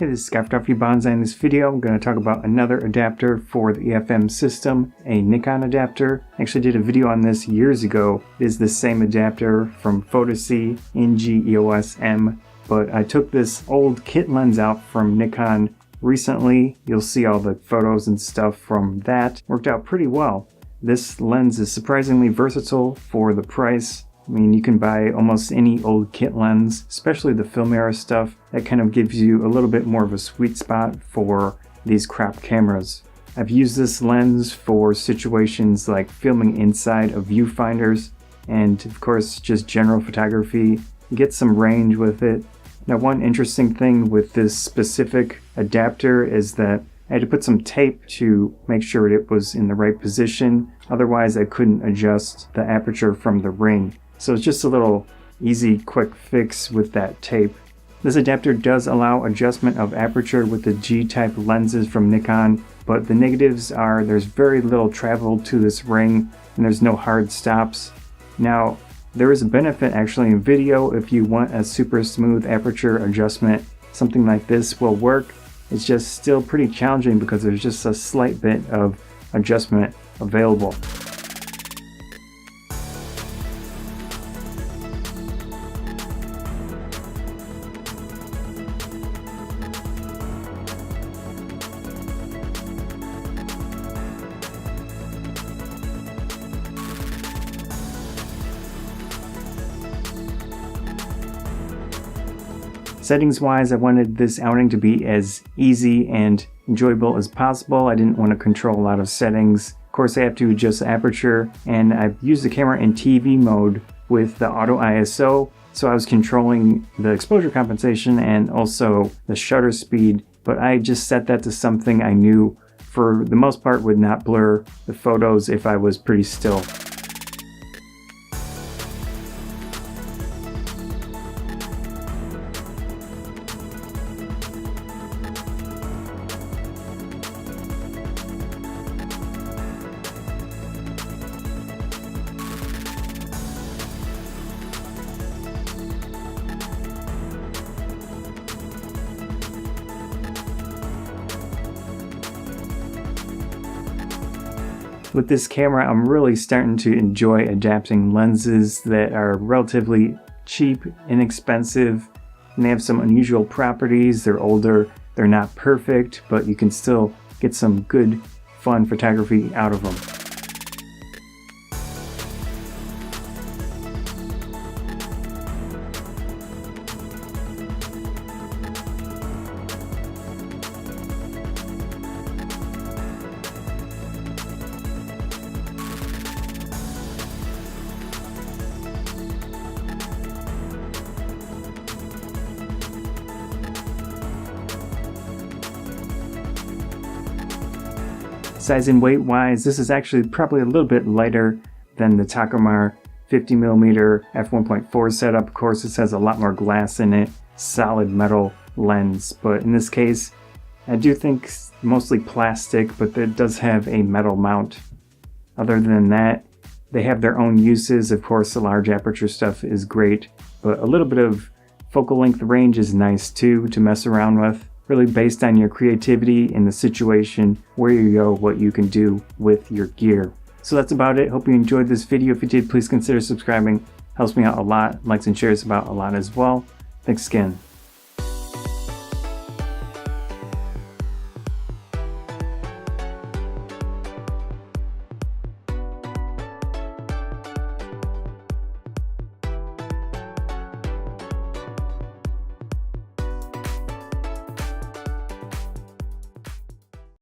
Hey, this is Scott Photography Bonsai. In this video, I'm going to talk about another adapter for the EFM system, a Nikon adapter. I actually did a video on this years ago. It is the same adapter from Photo-C NG EOS M, but I took this old kit lens out from Nikon recently. You'll see all the photos and stuff from that. Worked out pretty well. This lens is surprisingly versatile for the price. I mean, you can buy almost any old kit lens, especially the film era stuff. That kind of gives you a little bit more of a sweet spot for these crop cameras. I've used this lens for situations like filming inside of viewfinders and of course just general photography. You get some range with it. Now, one interesting thing with this specific adapter is that I had to put some tape to make sure it was in the right position. Otherwise, I couldn't adjust the aperture from the ring. So it's just a little easy, quick fix with that tape. This adapter does allow adjustment of aperture with the G-type lenses from Nikon, but the negatives are there's very little travel to this ring and there's no hard stops. Now, there is a benefit actually in video if you want a super smooth aperture adjustment. Something like this will work. It's just still pretty challenging because there's just a slight bit of adjustment available. Settings wise, I wanted this outing to be as easy and enjoyable as possible. I didn't want to control a lot of settings. Of course, I have to adjust the aperture, and I've used the camera in TV mode with the auto ISO. So I was controlling the exposure compensation and also the shutter speed, but I just set that to something I knew for the most part would not blur the photos if I was pretty still. With this camera, I'm really starting to enjoy adapting lenses that are relatively cheap, inexpensive, and they have some unusual properties. They're older, they're not perfect, but you can still get some good, fun photography out of them. Size and weight wise, this is actually probably a little bit lighter than the Takumar 50mm f1.4 setup. Of course, this has a lot more glass in it, solid metal lens, but in this case, I do think mostly plastic, but it does have a metal mount. Other than that, they have their own uses. Of course, the large aperture stuff is great, but a little bit of focal length range is nice too to mess around with. Really based on your creativity and the situation, where you go, what you can do with your gear. So that's about it. Hope you enjoyed this video. If you did, please consider subscribing. Helps me out a lot. Likes and shares about a lot as well. Thanks again.